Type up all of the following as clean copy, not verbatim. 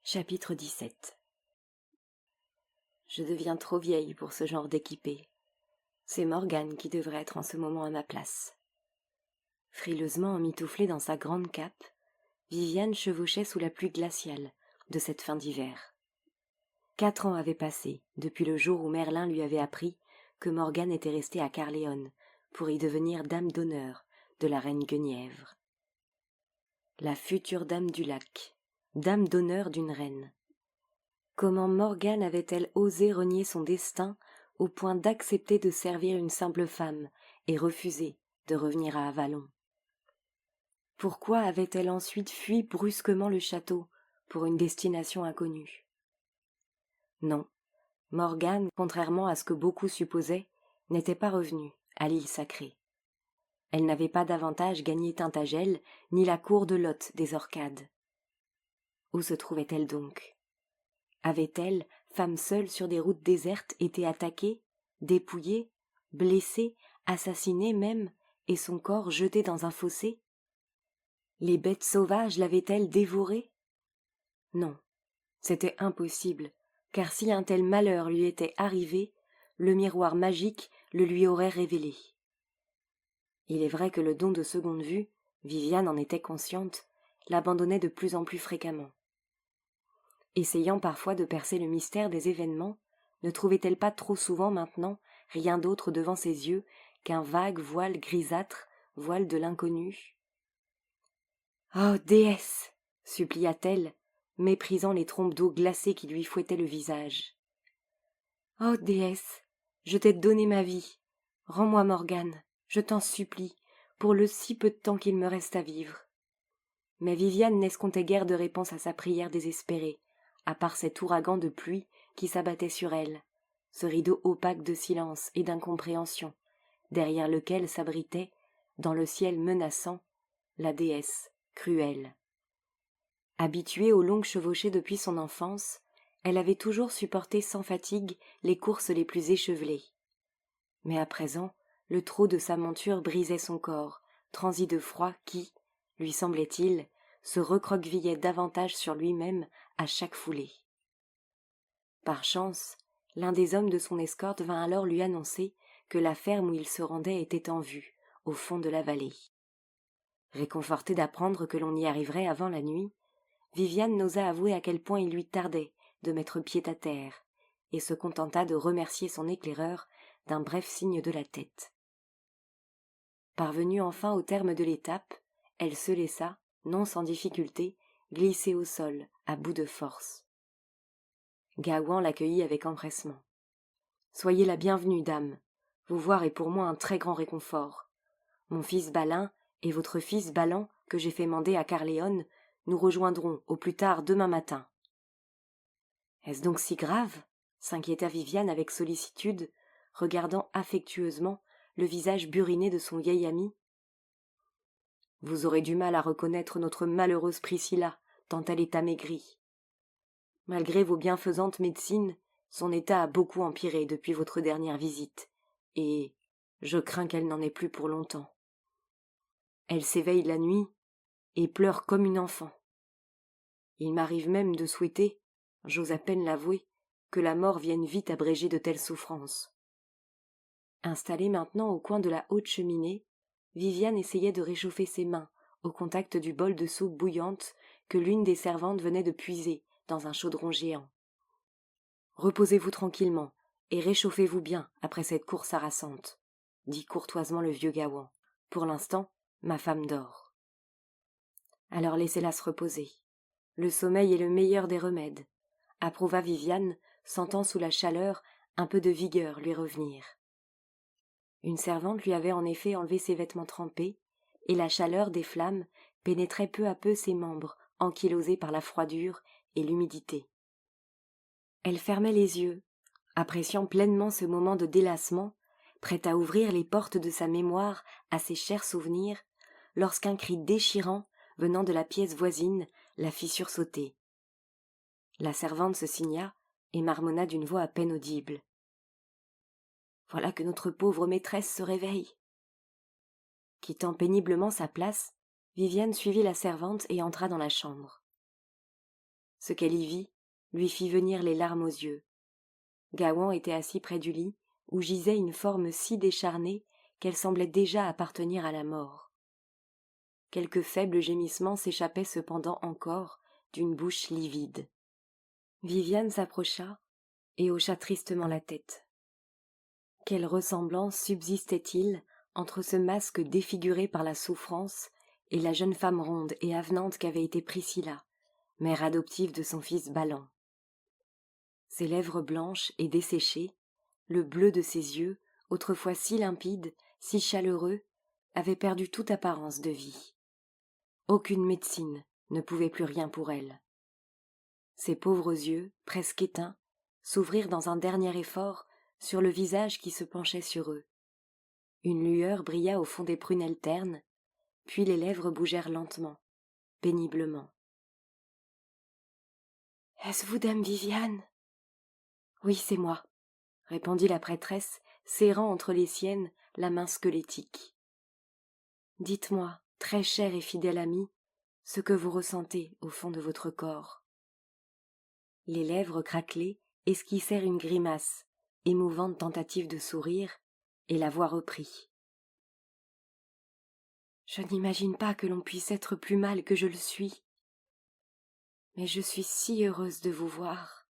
Chapitre 17. Je deviens trop vieille pour ce genre d'équipée. C'est Morgane qui devrait être en ce moment à ma place. Frileusement emmitouflée dans sa grande cape, Viviane chevauchait sous la pluie glaciale de cette fin d'hiver. 4 ans avaient passé depuis le jour où Merlin lui avait appris que Morgane était restée à Caerleon pour y devenir dame d'honneur de la reine Guenièvre. La future dame du lac, dame d'honneur d'une reine. Comment Morgane avait-elle osé renier son destin au point d'accepter de servir une simple femme et refuser de revenir à Avalon? Pourquoi avait-elle ensuite fui brusquement le château pour une destination inconnue? Non, Morgane, contrairement à ce que beaucoup supposaient, n'était pas revenue à l'île sacrée. Elle n'avait pas davantage gagné Tintagel ni la cour de Lot des Orcades. Où se trouvait-elle donc? Avait-elle, femme seule sur des routes désertes, été attaquée, dépouillée, blessée, assassinée même, et son corps jeté dans un fossé? Les bêtes sauvages l'avaient-elles dévorée? Non, c'était impossible, car si un tel malheur lui était arrivé, le miroir magique le lui aurait révélé. Il est vrai que le don de seconde vue, Viviane en était consciente, l'abandonnait de plus en plus fréquemment. Essayant parfois de percer le mystère des événements, ne trouvait-elle pas trop souvent maintenant rien d'autre devant ses yeux qu'un vague voile grisâtre, voile de l'inconnu? « Oh, déesse !» supplia-t-elle, méprisant les trompes d'eau glacée qui lui fouettaient le visage. « Oh, déesse, je t'ai donné ma vie. Rends-moi Morgane, je t'en supplie, pour le si peu de temps qu'il me reste à vivre. » Mais Viviane n'escomptait guère de réponse à sa prière désespérée, à part cet ouragan de pluie qui s'abattait sur elle, ce rideau opaque de silence et d'incompréhension, derrière lequel s'abritait, dans le ciel menaçant, la déesse cruelle. Habituée aux longues chevauchées depuis son enfance, elle avait toujours supporté sans fatigue les courses les plus échevelées. Mais à présent, le trot de sa monture brisait son corps, transi de froid qui, lui semblait-il, se recroquevillait davantage sur lui-même à chaque foulée. Par chance, l'un des hommes de son escorte vint alors lui annoncer que la ferme où il se rendait était en vue, au fond de la vallée. Réconfortée d'apprendre que l'on y arriverait avant la nuit, Viviane n'osa avouer à quel point il lui tardait de mettre pied à terre, et se contenta de remercier son éclaireur d'un bref signe de la tête. Parvenue enfin au terme de l'étape, elle se laissa, non sans difficulté, glisser au sol, à bout de force. Gaouan l'accueillit avec empressement. « Soyez la bienvenue, dame. Vous voir est pour moi un très grand réconfort. Mon fils Balin et votre fils Balan, que j'ai fait mander à Caerleon, nous rejoindront au plus tard demain matin. » « Est-ce donc si grave ?» s'inquiéta Viviane avec sollicitude, regardant affectueusement le visage buriné de son vieil ami. « Vous aurez du mal à reconnaître notre malheureuse Priscilla, tant elle est amaigrie. Malgré vos bienfaisantes médecines, son état a beaucoup empiré depuis votre dernière visite, et je crains qu'elle n'en ait plus pour longtemps. Elle s'éveille la nuit et pleure comme une enfant. Il m'arrive même de souhaiter, j'ose à peine l'avouer, que la mort vienne vite abréger de telles souffrances. » Installée maintenant au coin de la haute cheminée, Viviane essayait de réchauffer ses mains au contact du bol de soupe bouillante que l'une des servantes venait de puiser dans un chaudron géant. « Reposez-vous tranquillement et réchauffez-vous bien après cette course harassante, » dit courtoisement le vieux Gaouan. « Pour l'instant, ma femme dort. » « Alors laissez-la se reposer. Le sommeil est le meilleur des remèdes, » approuva Viviane, sentant sous la chaleur un peu de vigueur lui revenir. Une servante lui avait en effet enlevé ses vêtements trempés, et la chaleur des flammes pénétrait peu à peu ses membres ankylosés par la froidure et l'humidité. Elle fermait les yeux, appréciant pleinement ce moment de délassement, prête à ouvrir les portes de sa mémoire à ses chers souvenirs, lorsqu'un cri déchirant, venant de la pièce voisine, la fit sursauter. La servante se signa et marmonna d'une voix à peine audible. « Voilà que notre pauvre maîtresse se réveille. » Quittant péniblement sa place, Viviane suivit la servante et entra dans la chambre. Ce qu'elle y vit lui fit venir les larmes aux yeux. Gaouan était assis près du lit, où gisait une forme si décharnée qu'elle semblait déjà appartenir à la mort. Quelques faibles gémissements s'échappaient cependant encore d'une bouche livide. Viviane s'approcha et hocha tristement la tête. Quelle ressemblance subsistait-il entre ce masque défiguré par la souffrance et la jeune femme ronde et avenante qu'avait été Priscilla, mère adoptive de son fils Balan. Ses lèvres blanches et desséchées, le bleu de ses yeux, autrefois si limpides, si chaleureux, avaient perdu toute apparence de vie. Aucune médecine ne pouvait plus rien pour elle. Ses pauvres yeux, presque éteints, s'ouvrirent dans un dernier effort sur le visage qui se penchait sur eux. Une lueur brilla au fond des prunelles ternes, puis les lèvres bougèrent lentement, péniblement. « Est-ce vous, dame Viviane ?»« Oui, c'est moi, » répondit la prêtresse, serrant entre les siennes la main squelettique. « Dites-moi, très chère et fidèle amie, ce que vous ressentez au fond de votre corps. » Les lèvres craquelées esquissèrent une grimace, émouvante tentative de sourire, et la voix reprit. « Je n'imagine pas que l'on puisse être plus mal que je le suis. Mais je suis si heureuse de vous voir.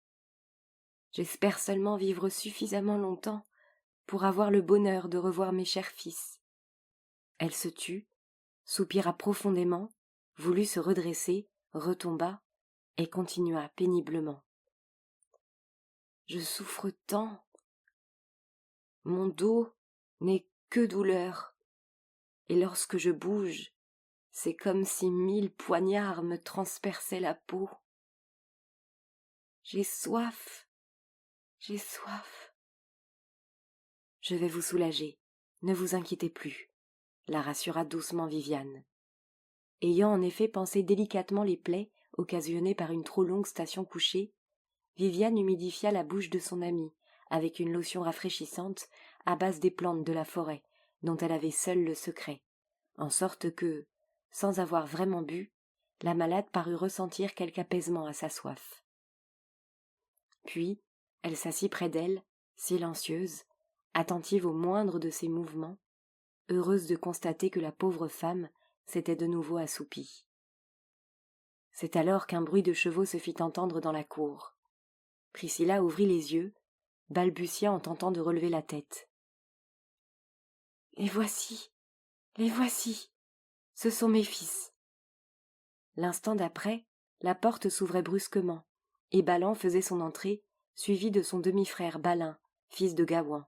J'espère seulement vivre suffisamment longtemps pour avoir le bonheur de revoir mes chers fils. » Elle se tut, soupira profondément, voulut se redresser, retomba et continua péniblement. « Je souffre tant. Mon dos n'est que douleur, et lorsque je bouge, c'est comme si 1000 poignards me transperçaient la peau. J'ai soif, j'ai soif. » « Je vais vous soulager, ne vous inquiétez plus, » la rassura doucement Viviane. Ayant en effet pansé délicatement les plaies occasionnées par une trop longue station couchée, Viviane humidifia la bouche de son amie avec une lotion rafraîchissante à base des plantes de la forêt dont elle avait seule le secret, en sorte que, sans avoir vraiment bu, la malade parut ressentir quelque apaisement à sa soif. Puis, elle s'assit près d'elle, silencieuse, attentive au moindre de ses mouvements, heureuse de constater que la pauvre femme s'était de nouveau assoupie. C'est alors qu'un bruit de chevaux se fit entendre dans la cour. Priscilla ouvrit les yeux, balbutia en tentant de relever la tête. « Les voici, ce sont mes fils. » L'instant d'après, la porte s'ouvrait brusquement, et Balan faisait son entrée, suivi de son demi-frère Balin, fils de Gaouan.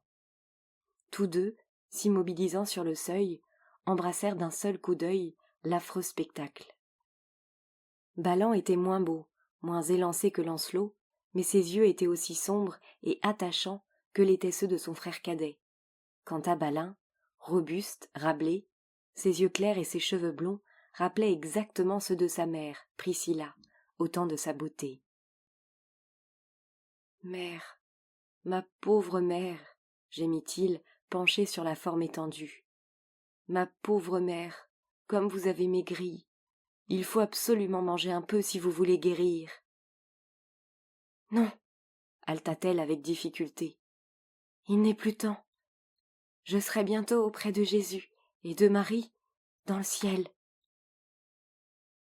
Tous deux, s'immobilisant sur le seuil, embrassèrent d'un seul coup d'œil l'affreux spectacle. Balan était moins beau, moins élancé que Lancelot, mais ses yeux étaient aussi sombres et attachants que l'étaient ceux de son frère cadet. Quant à Balin, robuste, râblé, ses yeux clairs et ses cheveux blonds rappelaient exactement ceux de sa mère, Priscilla, au temps de sa beauté. « Mère, ma pauvre mère, » gémit-il, penché sur la forme étendue. « Ma pauvre mère, comme vous avez maigri. Il faut absolument manger un peu si vous voulez guérir. »« Non, » haleta-t-elle avec difficulté. « Il n'est plus temps. Je serai bientôt auprès de Jésus et de Marie, dans le ciel. »«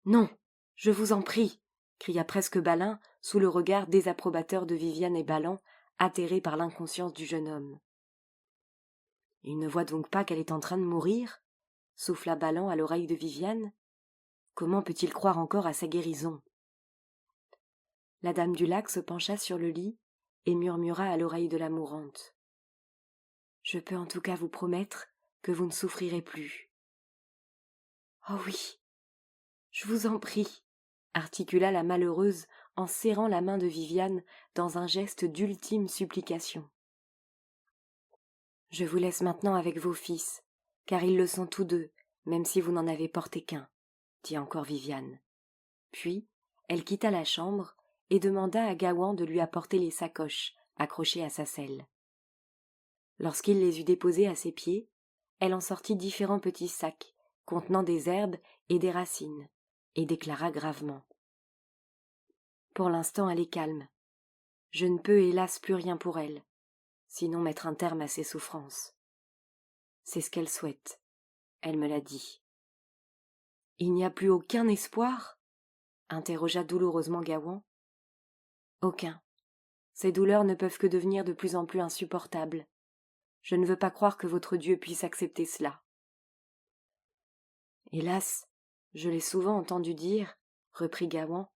Non, je vous en prie !» cria presque Balin, sous le regard désapprobateur de Viviane et Balan, atterrés par l'inconscience du jeune homme. « Il ne voit donc pas qu'elle est en train de mourir ?» souffla Balan à l'oreille de Viviane. « Comment peut-il croire encore à sa guérison ?» La dame du lac se pencha sur le lit et murmura à l'oreille de la mourante. « Je peux en tout cas vous promettre que vous ne souffrirez plus. »« Oh oui, je vous en prie, » articula la malheureuse en serrant la main de Viviane dans un geste d'ultime supplication. « Je vous laisse maintenant avec vos fils, car ils le sont tous deux, même si vous n'en avez porté qu'un, » dit encore Viviane. Puis, elle quitta la chambre et demanda à Gaouan de lui apporter les sacoches accrochées à sa selle. Lorsqu'il les eut déposées à ses pieds, elle en sortit différents petits sacs contenant des herbes et des racines, et déclara gravement. Pour l'instant, elle est calme. Je ne peux hélas plus rien pour elle, sinon mettre un terme à ses souffrances. C'est ce qu'elle souhaite. Elle me l'a dit. « Il n'y a plus aucun espoir ?» interrogea douloureusement Gaouan. « Aucun. Ces douleurs ne peuvent que devenir de plus en plus insupportables. Je ne veux pas croire que votre Dieu puisse accepter cela. » Hélas, je l'ai souvent entendu dire, reprit Gaouan,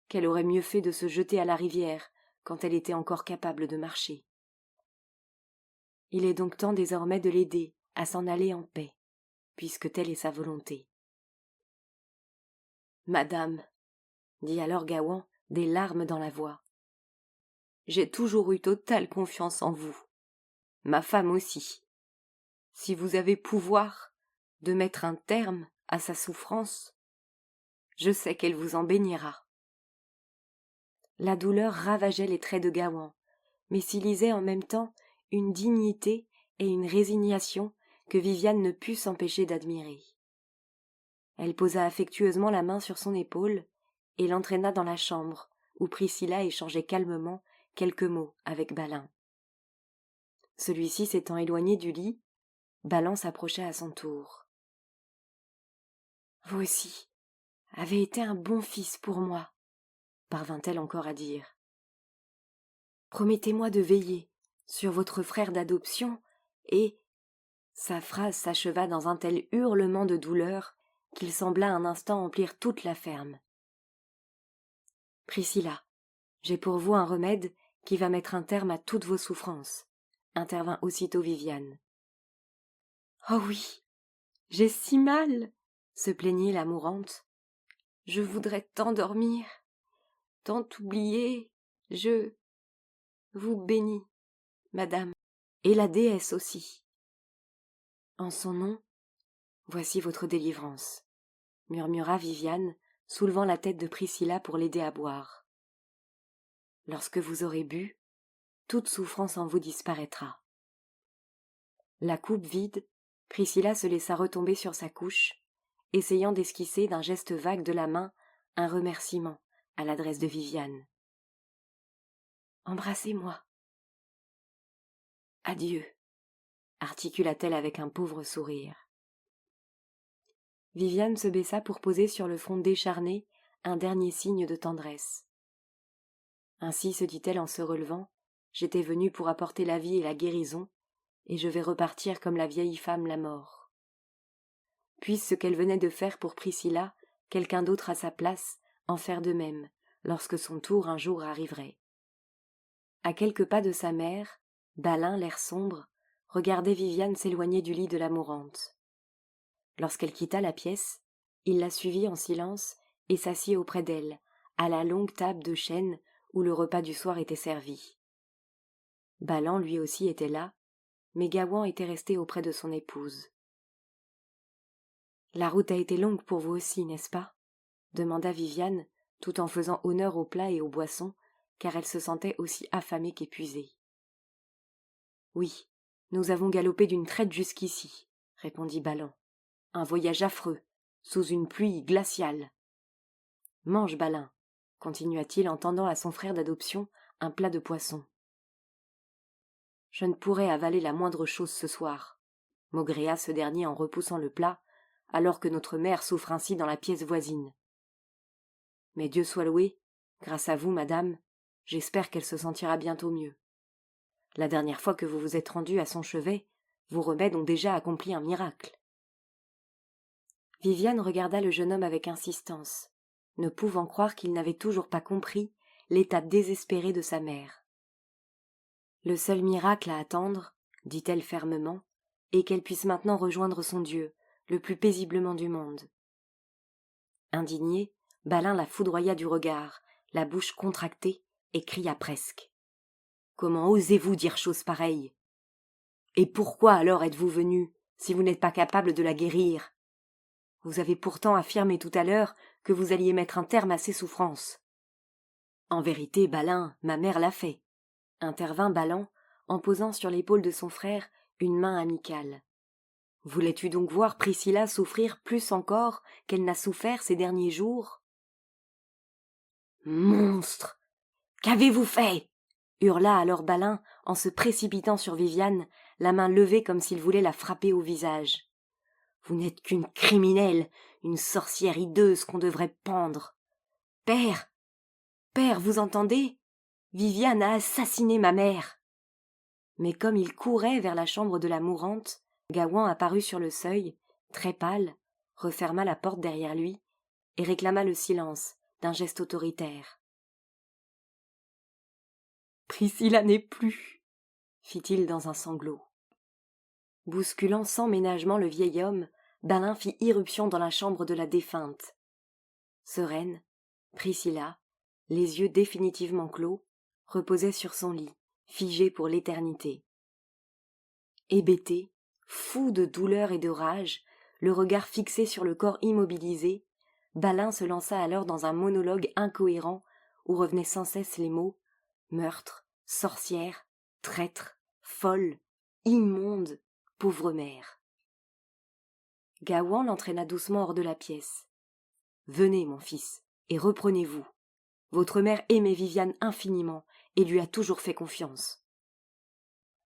qu'elle aurait mieux fait de se jeter à la rivière quand elle était encore capable de marcher. Il est donc temps désormais de l'aider à s'en aller en paix, puisque telle est sa volonté. « Madame, » dit alors Gaouan, des larmes dans la voix, « j'ai toujours eu totale confiance en vous. Ma femme aussi. Si vous avez pouvoir de mettre un terme à sa souffrance, je sais qu'elle vous en bénira. » La douleur ravageait les traits de Gaouan, mais s'y lisait en même temps une dignité et une résignation que Viviane ne put s'empêcher d'admirer. Elle posa affectueusement la main sur son épaule et l'entraîna dans la chambre où Priscilla échangeait calmement quelques mots avec Balin. Celui-ci s'étant éloigné du lit, Balin s'approcha à son tour. « Vous aussi avez été un bon fils pour moi, » parvint-elle encore à dire. « Promettez-moi de veiller sur votre frère d'adoption et... » Sa phrase s'acheva dans un tel hurlement de douleur qu'il sembla un instant emplir toute la ferme. « Priscilla, j'ai pour vous un remède qui va mettre un terme à toutes vos souffrances, » intervint aussitôt Viviane. « Oh oui, j'ai si mal !» se plaignit la mourante. « Je voudrais tant dormir, tant oublier, je vous bénis, madame, et la déesse aussi. » « En son nom, voici votre délivrance, » murmura Viviane, soulevant la tête de Priscilla pour l'aider à boire. « Lorsque vous aurez bu, toute souffrance en vous disparaîtra. » La coupe vide, Priscilla se laissa retomber sur sa couche, essayant d'esquisser d'un geste vague de la main un remerciement à l'adresse de Viviane. « Embrassez-moi. »« Adieu, » articula-t-elle avec un pauvre sourire. Viviane se baissa pour poser sur le front décharné un dernier signe de tendresse. « Ainsi, se dit-elle en se relevant, j'étais venue pour apporter la vie et la guérison, et je vais repartir comme la vieille femme la mort. » Puisse ce qu'elle venait de faire pour Priscilla, quelqu'un d'autre à sa place, en faire de même, lorsque son tour un jour arriverait. À quelques pas de sa mère, Balin, l'air sombre, regardait Viviane s'éloigner du lit de la mourante. Lorsqu'elle quitta la pièce, il la suivit en silence et s'assit auprès d'elle, à la longue table de chêne où le repas du soir était servi. Balin lui aussi était là, mais Gaouan était resté auprès de son épouse. « La route a été longue pour vous aussi, n'est-ce pas ?» demanda Viviane, tout en faisant honneur aux plats et aux boissons, car elle se sentait aussi affamée qu'épuisée. « Oui, nous avons galopé d'une traite jusqu'ici, » répondit Balin. « Un voyage affreux, sous une pluie glaciale. »« Mange, Balin, » continua-t-il en tendant à son frère d'adoption un plat de poisson. « Je ne pourrais avaler la moindre chose ce soir, » maugréa ce dernier en repoussant le plat, alors que notre mère souffre ainsi dans la pièce voisine. « Mais Dieu soit loué, grâce à vous, madame, j'espère qu'elle se sentira bientôt mieux. La dernière fois que vous vous êtes rendue à son chevet, vos remèdes ont déjà accompli un miracle. » Viviane regarda le jeune homme avec insistance, ne pouvant croire qu'il n'avait toujours pas compris l'état désespéré de sa mère. « Le seul miracle à attendre, dit-elle fermement, est qu'elle puisse maintenant rejoindre son Dieu, le plus paisiblement du monde. » Indigné, Balin la foudroya du regard, la bouche contractée, et cria presque. « Comment osez-vous dire chose pareille ? Et pourquoi alors êtes-vous venu, si vous n'êtes pas capable de la guérir ? Vous avez pourtant affirmé tout à l'heure que vous alliez mettre un terme à ses souffrances. »« En vérité, Balin, ma mère l'a fait, » intervint Balin, en posant sur l'épaule de son frère une main amicale. « Voulais-tu donc voir Priscilla souffrir plus encore qu'elle n'a souffert ces derniers jours ? » « Monstre! Qu'avez-vous fait? Hurla alors Balin en se précipitant sur Viviane, la main levée comme s'il voulait la frapper au visage. Vous n'êtes qu'une criminelle, une sorcière hideuse qu'on devrait pendre. Père! Père, vous entendez? Viviane a assassiné ma mère. Mais comme il courait vers la chambre de la mourante, Gaouan apparut sur le seuil, très pâle, referma la porte derrière lui et réclama le silence d'un geste autoritaire. « Priscilla n'est plus !» fit-il dans un sanglot. Bousculant sans ménagement le vieil homme, Balin fit irruption dans la chambre de la défunte. Sereine, Priscilla, les yeux définitivement clos, reposait sur son lit, figée pour l'éternité. Hébété, fou de douleur et de rage, le regard fixé sur le corps immobilisé, Balin se lança alors dans un monologue incohérent où revenaient sans cesse les mots meurtre, sorcière, traître, folle, immonde, pauvre mère. Gaouan l'entraîna doucement hors de la pièce. « Venez, mon fils, et reprenez-vous. Votre mère aimait Viviane infiniment et lui a toujours fait confiance. »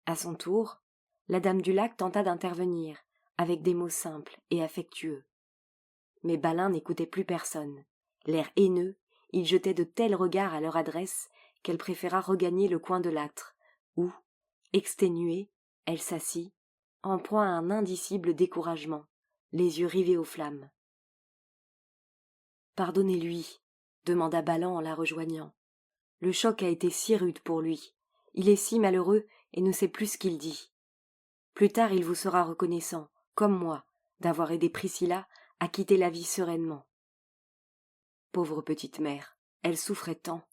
À son tour, la dame du lac tenta d'intervenir, avec des mots simples et affectueux. Mais Balin n'écoutait plus personne. L'air haineux, il jetait de tels regards à leur adresse qu'elle préféra regagner le coin de l'âtre, où, exténuée, elle s'assit, en proie à un indicible découragement, les yeux rivés aux flammes. « Pardonnez-lui, » demanda Balin en la rejoignant. « Le choc a été si rude pour lui. Il est si malheureux et ne sait plus ce qu'il dit. Plus tard il vous sera reconnaissant, comme moi, d'avoir aidé Priscilla à quitter la vie sereinement. » Pauvre petite mère, elle souffrait tant,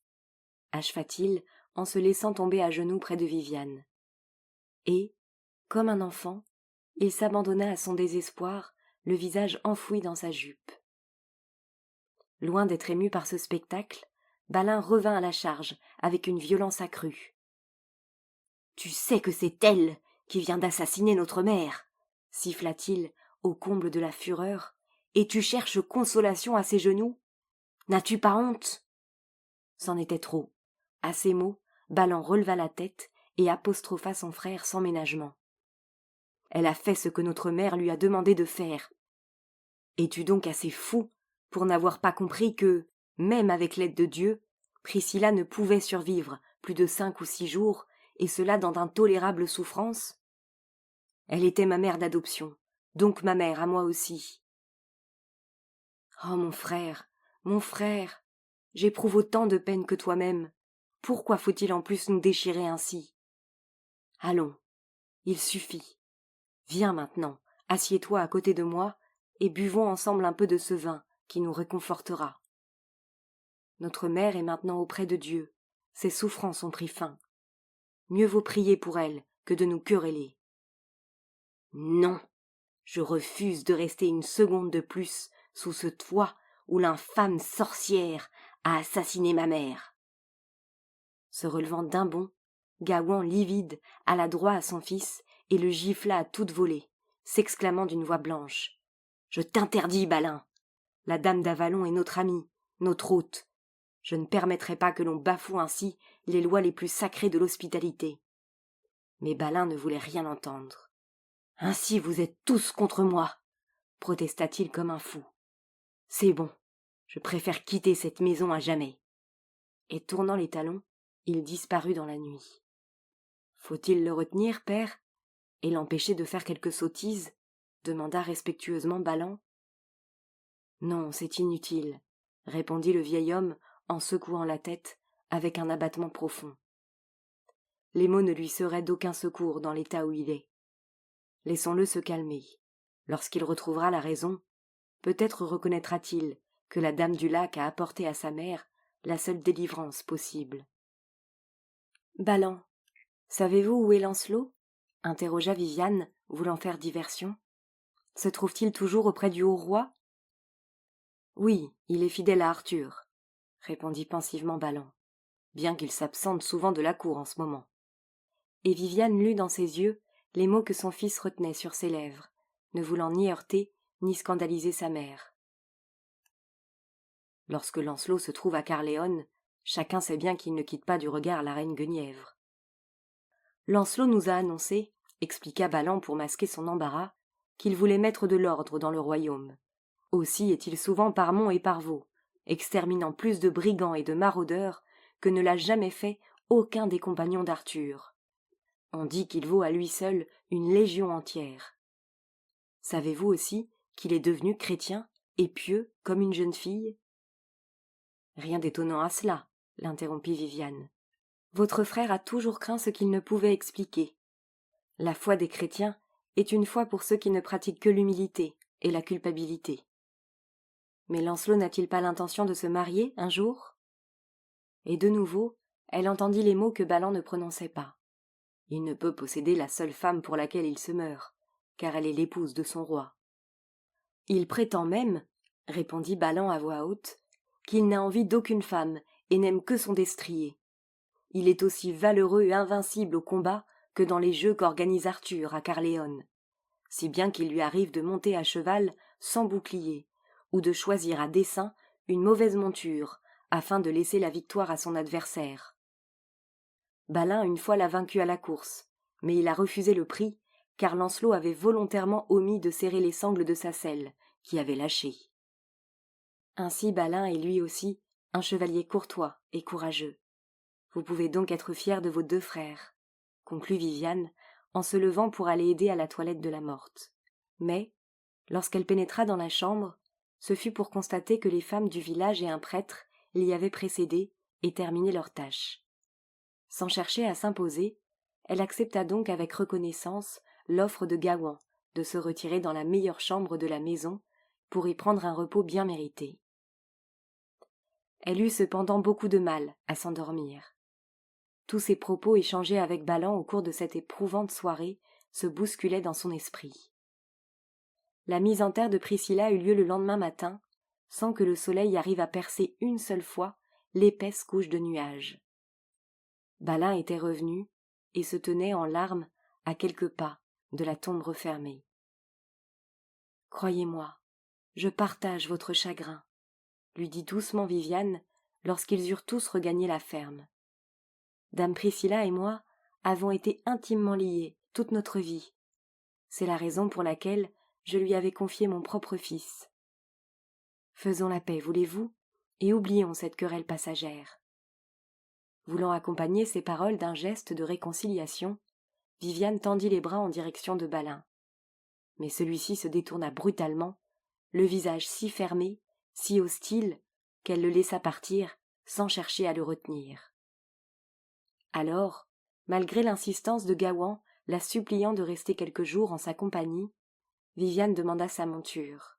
acheva-t-il en se laissant tomber à genoux près de Viviane. Et, comme un enfant, il s'abandonna à son désespoir, le visage enfoui dans sa jupe. Loin d'être ému par ce spectacle, Balin revint à la charge avec une violence accrue. « Tu sais que c'est elle qui vient d'assassiner notre mère, » siffla-t-il au comble de la fureur, « et tu cherches consolation à ses genoux? N'as-tu pas honte ?» C'en était trop. À ces mots, Balin releva la tête et apostropha son frère sans ménagement. « Elle a fait ce que notre mère lui a demandé de faire. Es-tu donc assez fou pour n'avoir pas compris que, même avec l'aide de Dieu, Priscilla ne pouvait survivre plus de 5 ou 6 jours, et cela dans d'intolérables souffrances? Elle était ma mère d'adoption, donc ma mère à moi aussi. Oh mon frère, j'éprouve autant de peine que toi-même. Pourquoi faut-il en plus nous déchirer ainsi? Allons, il suffit. Viens maintenant, assieds-toi à côté de moi, et buvons ensemble un peu de ce vin qui nous réconfortera. Notre mère est maintenant auprès de Dieu, ses souffrances ont pris fin. Mieux vaut prier pour elle que de nous quereller. Non, je refuse de rester une seconde de plus sous ce toit où l'infâme sorcière a assassiné ma mère. Se relevant d'un bond, Gaouan, livide, alla droit à son fils et le gifla à toute volée, s'exclamant d'une voix blanche. « Je t'interdis, Balin. La dame d'Avalon est notre amie, notre hôte. Je ne permettrai pas que l'on bafoue ainsi les lois les plus sacrées de l'hospitalité. » Mais Balin ne voulait rien entendre. « Ainsi vous êtes tous contre moi, » protesta-t-il comme un fou. « C'est bon, je préfère quitter cette maison à jamais. » Et tournant les talons, il disparut dans la nuit. « Faut-il le retenir, père, et l'empêcher de faire quelque sottise ?» demanda respectueusement Balin. « Non, c'est inutile, » répondit le vieil homme en secouant la tête avec un abattement profond. Les mots ne lui seraient d'aucun secours dans l'état où il est. Laissons-le se calmer. Lorsqu'il retrouvera la raison, peut-être reconnaîtra-t-il que la dame du lac a apporté à sa mère la seule délivrance possible. « Balin, savez-vous où est Lancelot ?» interrogea Viviane, voulant faire diversion. « Se trouve-t-il toujours auprès du haut roi ?»« Oui, il est fidèle à Arthur, » répondit pensivement Balin, bien qu'il s'absente souvent de la cour en ce moment. Et Viviane lut dans ses yeux les mots que son fils retenait sur ses lèvres, ne voulant ni heurter ni scandaliser sa mère. Lorsque Lancelot se trouve à Caerleon, Chacun sait bien qu'il ne quitte pas du regard la reine Guenièvre. Lancelot nous a annoncé, expliqua Balan pour masquer son embarras, qu'il voulait mettre de l'ordre dans le royaume. Aussi est-il souvent par monts et par vaux, exterminant plus de brigands et de maraudeurs que ne l'a jamais fait aucun des compagnons d'Arthur. On dit qu'il vaut à lui seul une légion entière. Savez-vous aussi qu'il est devenu chrétien et pieux comme une jeune fille ? Rien d'étonnant à cela, l'interrompit Viviane. Votre frère a toujours craint ce qu'il ne pouvait expliquer. La foi des chrétiens est une foi pour ceux qui ne pratiquent que l'humilité et la culpabilité. Mais Lancelot n'a-t-il pas l'intention de se marier un jour ? Et de nouveau, elle entendit les mots que Balan ne prononçait pas. Il ne peut posséder la seule femme pour laquelle il se meurt, car elle est l'épouse de son roi. Il prétend même, répondit Balan à voix haute, qu'il n'a envie d'aucune femme et n'aime que son destrier. Il est aussi valeureux et invincible au combat que dans les jeux qu'organise Arthur à Caerléon, si bien qu'il lui arrive de monter à cheval sans bouclier, ou de choisir à dessein une mauvaise monture, afin de laisser la victoire à son adversaire. Balin une fois l'a vaincu à la course, mais il a refusé le prix, car Lancelot avait volontairement omis de serrer les sangles de sa selle, qui avait lâché. Ainsi Balin est lui aussi un chevalier courtois et courageux. Vous pouvez donc être fiers de vos 2 frères, conclut Viviane, en se levant pour aller aider à la toilette de la morte. Mais, lorsqu'elle pénétra dans la chambre, ce fut pour constater que les femmes du village et un prêtre l'y avaient précédée et terminé leur tâche. Sans chercher à s'imposer, elle accepta donc avec reconnaissance l'offre de Gawain de se retirer dans la meilleure chambre de la maison pour y prendre un repos bien mérité. Elle eut cependant beaucoup de mal à s'endormir. Tous ses propos échangés avec Balan au cours de cette éprouvante soirée se bousculaient dans son esprit. La mise en terre de Priscilla eut lieu le lendemain matin, sans que le soleil arrive à percer une seule fois l'épaisse couche de nuages. Balin était revenu et se tenait en larmes à quelques pas de la tombe refermée. « Croyez-moi, je partage votre chagrin, » lui dit doucement Viviane lorsqu'ils eurent tous regagné la ferme. « Dame Priscilla et moi avons été intimement liés toute notre vie. C'est la raison pour laquelle je lui avais confié mon propre fils. Faisons la paix, voulez-vous, et oublions cette querelle passagère. » Voulant accompagner ces paroles d'un geste de réconciliation, Viviane tendit les bras en direction de Balin. Mais celui-ci se détourna brutalement, le visage si fermé, si hostile, qu'elle le laissa partir sans chercher à le retenir. Alors, malgré l'insistance de Gawain, la suppliant de rester quelques jours en sa compagnie, Viviane demanda sa monture.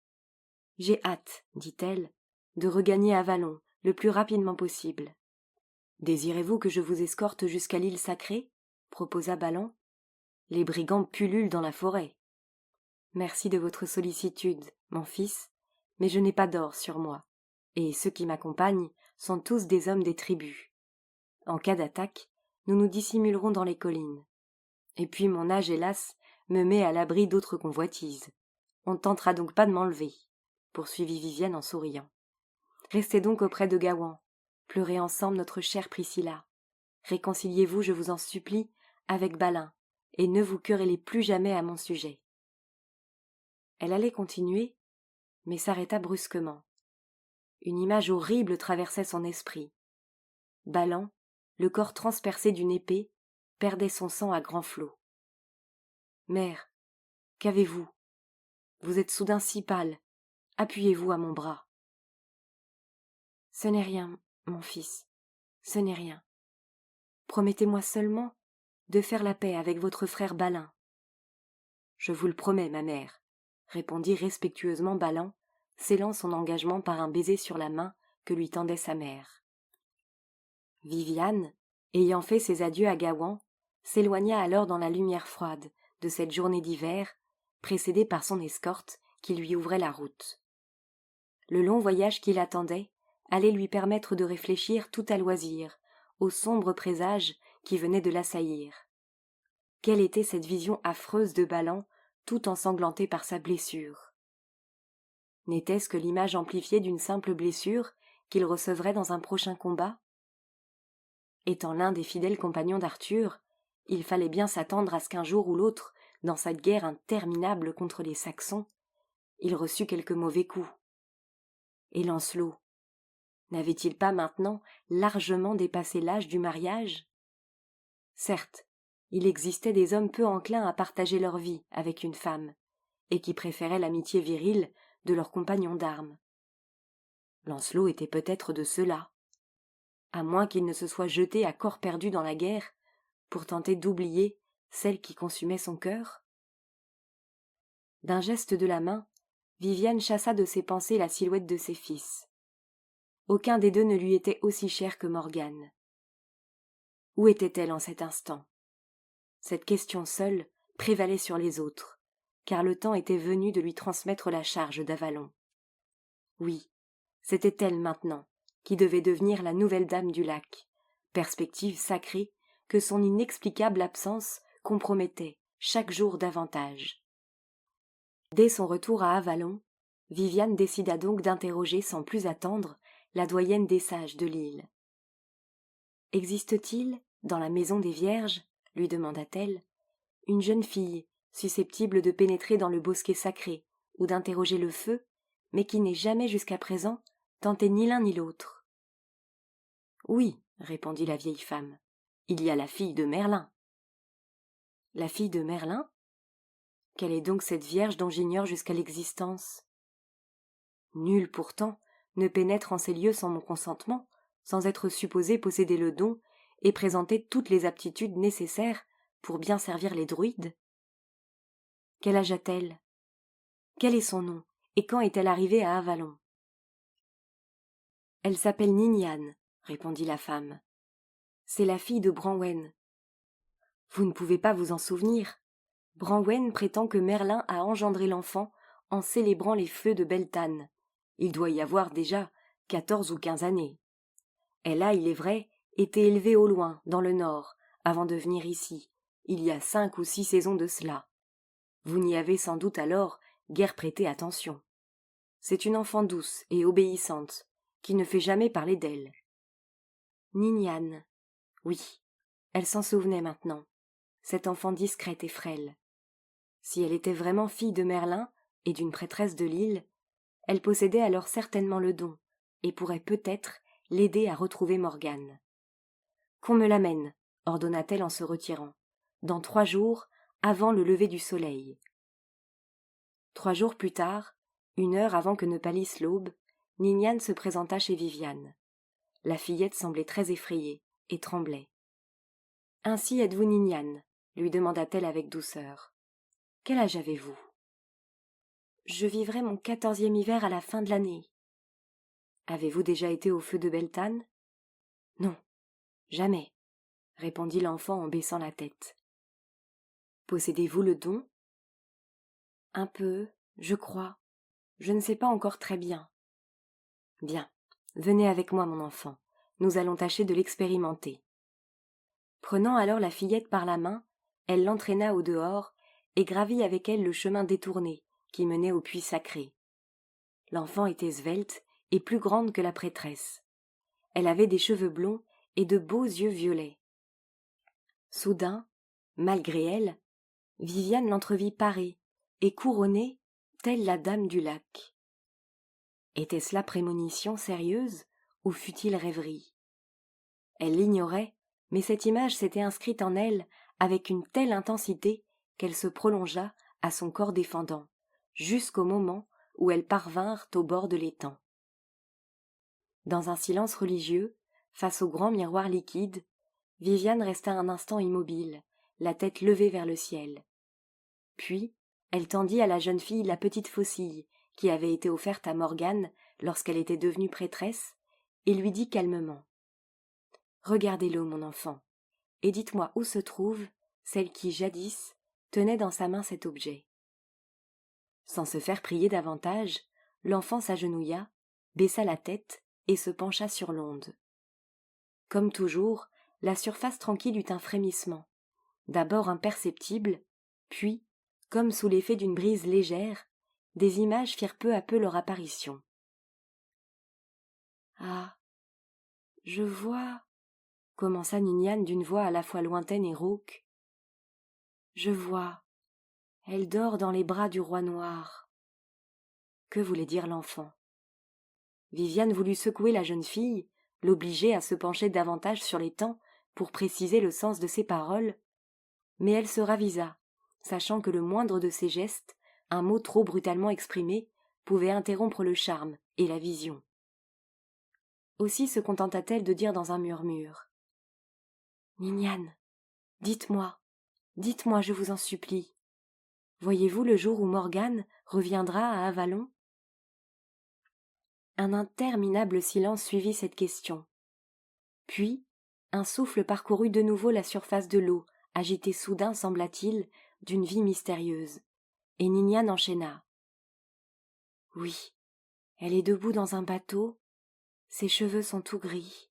« J'ai hâte, dit-elle, de regagner Avalon le plus rapidement possible. »« Désirez-vous que je vous escorte jusqu'à l'île sacrée ?» proposa Balan. « Les brigands pullulent dans la forêt. »« Merci de votre sollicitude, mon fils, mais je n'ai pas d'or sur moi, et ceux qui m'accompagnent sont tous des hommes des tribus. En cas d'attaque, nous nous dissimulerons dans les collines. Et puis mon âge, hélas, me met à l'abri d'autres convoitises. On ne tentera donc pas de m'enlever, » poursuivit Viviane en souriant. « Restez donc auprès de Gawain, pleurez ensemble notre chère Priscilla. Réconciliez-vous, je vous en supplie, avec Balin, et ne vous querellez plus jamais à mon sujet. » Elle allait continuer, mais s'arrêta brusquement. Une image horrible traversait son esprit. Balan, le corps transpercé d'une épée, perdait son sang à grands flots. « Mère, qu'avez-vous ? Vous êtes soudain si pâle. Appuyez-vous à mon bras. »« Ce n'est rien, mon fils, ce n'est rien. Promettez-moi seulement de faire la paix avec votre frère Balin. »« Je vous le promets, ma mère, » répondit respectueusement Balan, scellant son engagement par un baiser sur la main que lui tendait sa mère. Viviane, ayant fait ses adieux à Gawain, s'éloigna alors dans la lumière froide de cette journée d'hiver, précédée par son escorte qui lui ouvrait la route. Le long voyage qui l'attendait allait lui permettre de réfléchir tout à loisir aux sombres présages qui venaient de l'assaillir. Quelle était cette vision affreuse de Balan, tout ensanglanté par sa blessure ? N'était-ce que l'image amplifiée d'une simple blessure qu'il recevrait dans un prochain combat? Étant l'un des fidèles compagnons d'Arthur, il fallait bien s'attendre à ce qu'un jour ou l'autre, dans cette guerre interminable contre les Saxons, il reçût quelque mauvais coup. Et Lancelot, n'avait-il pas maintenant largement dépassé l'âge du mariage? Certes, il existait des hommes peu enclins à partager leur vie avec une femme, et qui préféraient l'amitié virile de leurs compagnons d'armes. Lancelot était peut-être de ceux-là, à moins qu'il ne se soit jeté à corps perdu dans la guerre pour tenter d'oublier celle qui consumait son cœur. D'un geste de la main, Viviane chassa de ses pensées la silhouette de ses fils. Aucun des deux ne lui était aussi cher que Morgane. Où était-elle en cet instant? Cette question seule prévalait sur les autres, car le temps était venu de lui transmettre la charge d'Avalon. Oui, c'était elle maintenant qui devait devenir la nouvelle dame du lac, perspective sacrée que son inexplicable absence compromettait chaque jour davantage. Dès son retour à Avalon, Viviane décida donc d'interroger sans plus attendre la doyenne des sages de l'île. « Existe-t-il, dans la maison des Vierges, lui demanda-t-elle, une jeune fille susceptible de pénétrer dans le bosquet sacré ou d'interroger le feu, mais qui n'ait jamais jusqu'à présent tenté ni l'un ni l'autre? »« Oui, répondit la vieille femme, il y a la fille de Merlin. »« La fille de Merlin? Quelle est donc cette vierge dont j'ignore jusqu'à l'existence? Nul, pourtant, ne pénètre en ces lieux sans mon consentement, sans être supposé posséder le don et présenter toutes les aptitudes nécessaires pour bien servir les druides. Quel âge a-t-elle? Quel est son nom, et quand est-elle arrivée à Avalon? Elle s'appelle Niniane, répondit la femme. C'est la fille de Branwen. Vous ne pouvez pas vous en souvenir. Branwen prétend que Merlin a engendré l'enfant en célébrant les feux de Beltane. Il doit y avoir déjà 14 ou 15 années. Elle a, il est vrai, été élevée au loin, dans le nord, avant de venir ici, il y a 5 ou 6 saisons de cela. Vous n'y avez sans doute alors guère prêté attention. C'est une enfant douce et obéissante, qui ne fait jamais parler d'elle. Niniane. Oui, elle s'en souvenait maintenant, cette enfant discrète et frêle. Si elle était vraiment fille de Merlin et d'une prêtresse de l'île, elle possédait alors certainement le don, et pourrait peut-être l'aider à retrouver Morgane. « Qu'on me l'amène, ordonna-t-elle en se retirant, dans 3 jours, avant le lever du soleil. » 3 jours plus tard, 1 heure avant que ne pâlisse l'aube, Niniane se présenta chez Viviane. La fillette semblait très effrayée et tremblait. « Ainsi êtes-vous Niniane ?» lui demanda-t-elle avec douceur. « Quel âge avez-vous ?»« Je vivrai mon 14e hiver à la fin de l'année. »« Avez-vous déjà été au feu de Beltane ?»« Non, jamais, » répondit l'enfant en baissant la tête. « Possédez-vous le don ?»« Un peu, je crois. Je ne sais pas encore très bien. »« Bien, venez avec moi, mon enfant. Nous allons tâcher de l'expérimenter. » Prenant alors la fillette par la main, elle l'entraîna au dehors et gravit avec elle le chemin détourné qui menait au puits sacré. L'enfant était svelte et plus grande que la prêtresse. Elle avait des cheveux blonds et de beaux yeux violets. Soudain, malgré elle, Viviane l'entrevit parée et couronnée, telle la dame du lac. Était-ce là prémonition sérieuse ou fut-il rêverie? Elle l'ignorait, mais cette image s'était inscrite en elle avec une telle intensité qu'elle se prolongea à son corps défendant, jusqu'au moment où elles parvinrent au bord de l'étang. Dans un silence religieux, face au grand miroir liquide, Viviane resta un instant immobile, la tête levée vers le ciel. Puis, elle tendit à la jeune fille la petite faucille qui avait été offerte à Morgane lorsqu'elle était devenue prêtresse, et lui dit calmement « Regardez-le, mon enfant, et dites-moi où se trouve celle qui, jadis, tenait dans sa main cet objet. » Sans se faire prier davantage, l'enfant s'agenouilla, baissa la tête et se pencha sur l'onde. Comme toujours, la surface tranquille eut un frémissement, d'abord imperceptible, puis, comme sous l'effet d'une brise légère, des images firent peu à peu leur apparition. Ah, je vois, commença Niniane d'une voix à la fois lointaine et rauque. Je vois, elle dort dans les bras du roi noir. Que voulait dire l'enfant? Viviane voulut secouer la jeune fille, l'obliger à se pencher davantage sur l'étang pour préciser le sens de ses paroles, mais elle se ravisa, sachant que le moindre de ses gestes, un mot trop brutalement exprimé, pouvait interrompre le charme et la vision. Aussi se contenta-t-elle de dire dans un murmure. « Niniane, dites-moi, je vous en supplie. Voyez-vous le jour où Morgane reviendra à Avalon ?» Un interminable silence suivit cette question. Puis, un souffle parcourut de nouveau la surface de l'eau, agitée soudain, sembla-t-il, d'une vie mystérieuse, et Niniane enchaîna. « Oui, elle est debout dans un bateau, ses cheveux sont tout gris. »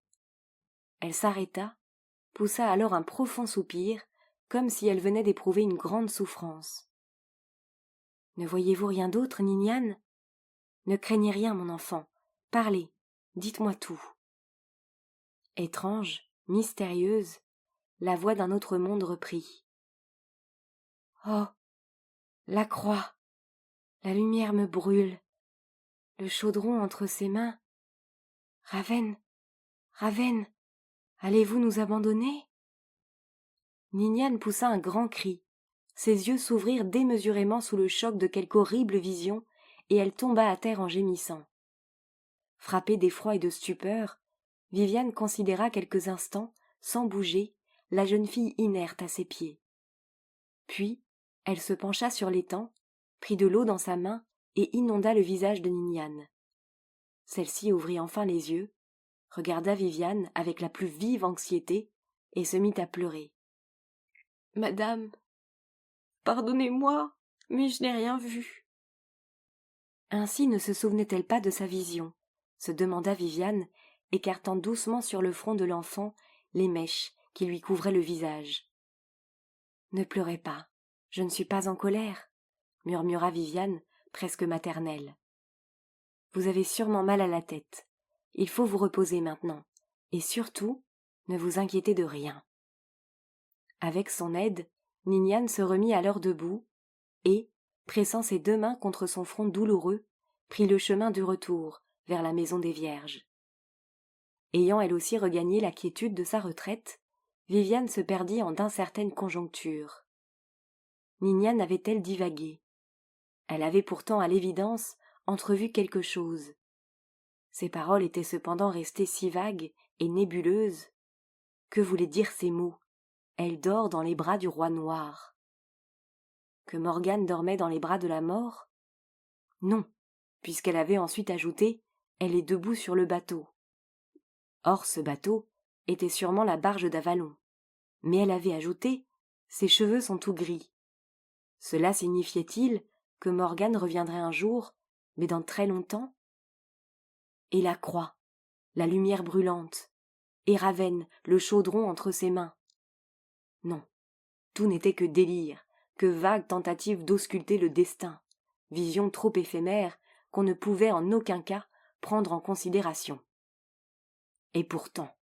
Elle s'arrêta, poussa alors un profond soupir, comme si elle venait d'éprouver une grande souffrance. « Ne voyez-vous rien d'autre, Niniane ? Ne craignez rien, mon enfant. Parlez, dites-moi tout. » Étrange, mystérieuse, la voix d'un autre monde reprit. « Oh, la croix, la lumière me brûle, le chaudron entre ses mains. Ravenne, Ravenne, allez-vous nous abandonner ?» Niniane poussa un grand cri. Ses yeux s'ouvrirent démesurément sous le choc de quelque horrible vision, et elle tomba à terre en gémissant. Frappée d'effroi et de stupeur, Viviane considéra quelques instants, sans bouger, la jeune fille inerte à ses pieds. Puis, elle se pencha sur l'étang, prit de l'eau dans sa main et inonda le visage de Niniane. Celle-ci ouvrit enfin les yeux, regarda Viviane avec la plus vive anxiété et se mit à pleurer. « Madame, pardonnez-moi, mais je n'ai rien vu. » Ainsi ne se souvenait-elle pas de sa vision, se demanda Viviane, écartant doucement sur le front de l'enfant les mèches qui lui couvraient le visage. « Ne pleurez pas, je ne suis pas en colère, » murmura Viviane, presque maternelle. « Vous avez sûrement mal à la tête. Il faut vous reposer maintenant, et surtout, ne vous inquiétez de rien. » Avec son aide, Niniane se remit alors debout et, pressant ses deux mains contre son front douloureux, prit le chemin du retour vers la maison des Vierges. Ayant elle aussi regagné la quiétude de sa retraite, Viviane se perdit en d'incertaines conjonctures. Niniane avait-elle divagué? Elle avait pourtant à l'évidence entrevu quelque chose. Ses paroles étaient cependant restées si vagues et nébuleuses. Que voulaient dire ces mots? Elle dort dans les bras du roi noir. Que Morgane dormait dans les bras de la mort? Non, puisqu'elle avait ensuite ajouté « Elle est debout sur le bateau ». Or ce bateau était sûrement la barge d'Avalon. Mais elle avait ajouté « Ses cheveux sont tout gris ». Cela signifiait-il que Morgane reviendrait un jour, mais dans très longtemps? Et la croix, la lumière brûlante, et Ravenne, le chaudron entre ses mains? Non, tout n'était que délire, que vague tentative d'ausculter le destin, vision trop éphémère qu'on ne pouvait en aucun cas prendre en considération. Et pourtant,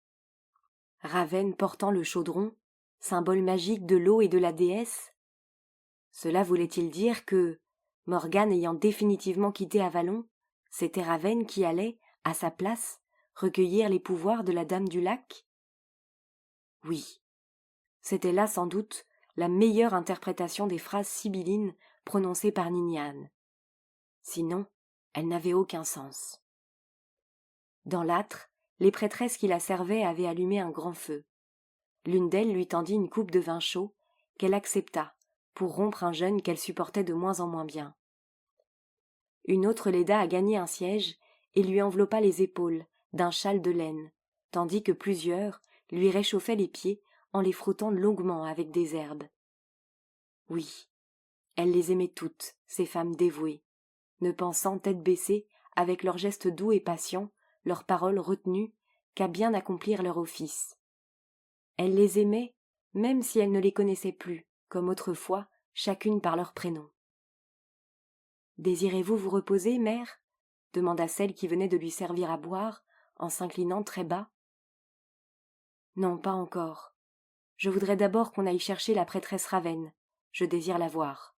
Ravenne portant le chaudron, symbole magique de l'eau et de la déesse, cela voulait-il dire que, Morgane ayant définitivement quitté Avalon, c'était Ravenne qui allait, à sa place, recueillir les pouvoirs de la Dame du Lac? Oui, c'était là sans doute la meilleure interprétation des phrases sibyllines prononcées par Niniane. Sinon, elles n'avaient aucun sens. Dans l'âtre, les prêtresses qui la servaient avaient allumé un grand feu. L'une d'elles lui tendit une coupe de vin chaud, qu'elle accepta, pour rompre un jeûne qu'elle supportait de moins en moins bien. Une autre l'aida à gagner un siège et lui enveloppa les épaules d'un châle de laine, tandis que plusieurs lui réchauffaient les pieds en les frottant longuement avec des herbes. Oui, elle les aimait toutes, ces femmes dévouées, ne pensant, tête baissée, avec leurs gestes doux et patients, leurs paroles retenues, qu'à bien accomplir leur office. Elle les aimait, même si elle ne les connaissait plus, comme autrefois, chacune par leur prénom. « Désirez-vous vous reposer, mère ?» demanda celle qui venait de lui servir à boire, en s'inclinant très bas. « Non, pas encore. Je voudrais d'abord qu'on aille chercher la prêtresse Ravenne. Je désire la voir. »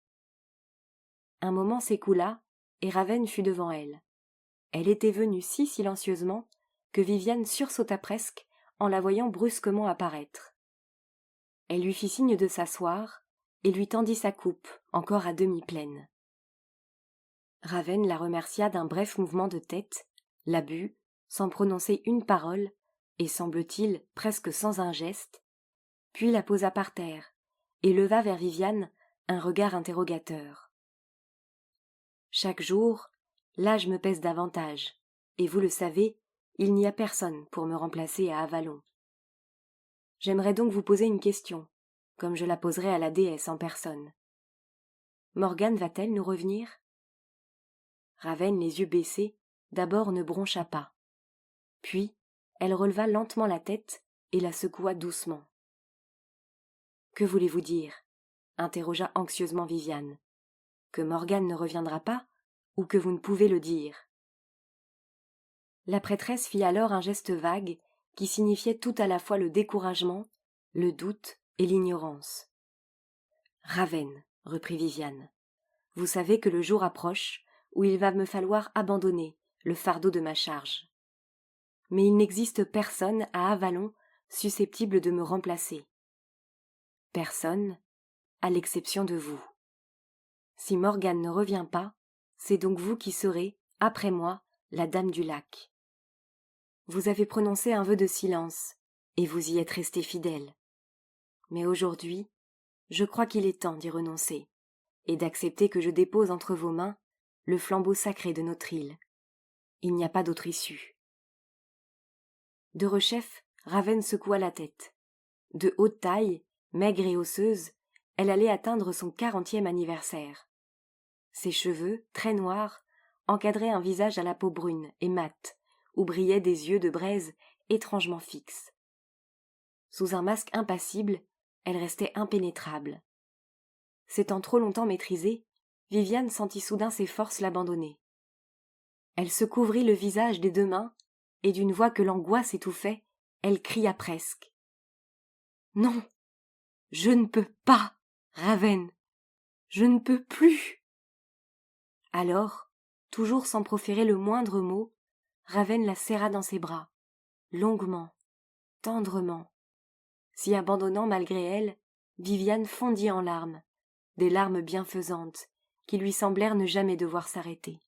Un moment s'écoula, et Ravenne fut devant elle. Elle était venue si silencieusement que Viviane sursauta presque en la voyant brusquement apparaître. Elle lui fit signe de s'asseoir et lui tendit sa coupe, encore à demi pleine. Ravenne la remercia d'un bref mouvement de tête, la but, sans prononcer une parole, et semble-t-il presque sans un geste, puis la posa par terre, et leva vers Viviane un regard interrogateur. « Chaque jour, l'âge me pèse davantage, et vous le savez, il n'y a personne pour me remplacer à Avalon. J'aimerais donc vous poser une question, comme je la poserai à la déesse en personne. Morgane va-t-elle nous revenir ?» Ravenne, les yeux baissés, d'abord ne broncha pas. Puis, elle releva lentement la tête et la secoua doucement. « Que voulez-vous dire ?» interrogea anxieusement Viviane. « Que Morgane ne reviendra pas, ou que vous ne pouvez le dire ?» La prêtresse fit alors un geste vague qui signifiait tout à la fois le découragement, le doute et l'ignorance. « Ravenne, reprit Viviane, vous savez que le jour approche où il va me falloir abandonner le fardeau de ma charge. Mais il n'existe personne à Avalon susceptible de me remplacer. Personne, à l'exception de vous. Si Morgane ne revient pas, c'est donc vous qui serez, après moi, la dame du lac. Vous avez prononcé un vœu de silence, et vous y êtes resté fidèle. Mais aujourd'hui, je crois qu'il est temps d'y renoncer, et d'accepter que je dépose entre vos mains le flambeau sacré de notre île. Il n'y a pas d'autre issue. » Derechef, Ravenne secoua la tête. De haute taille, maigre et osseuse, elle allait atteindre son 40e anniversaire. Ses cheveux, très noirs, encadraient un visage à la peau brune et mate, où brillaient des yeux de braise étrangement fixes. Sous un masque impassible, elle restait impénétrable. S'étant trop longtemps maîtrisée, Viviane sentit soudain ses forces l'abandonner. Elle se couvrit le visage des deux mains, et d'une voix que l'angoisse étouffait, elle cria presque. « Non, je ne peux pas, Ravenne, je ne peux plus !» Alors, toujours sans proférer le moindre mot, Ravenne la serra dans ses bras, longuement, tendrement. S'y abandonnant malgré elle, Viviane fondit en larmes, des larmes bienfaisantes qui lui semblèrent ne jamais devoir s'arrêter.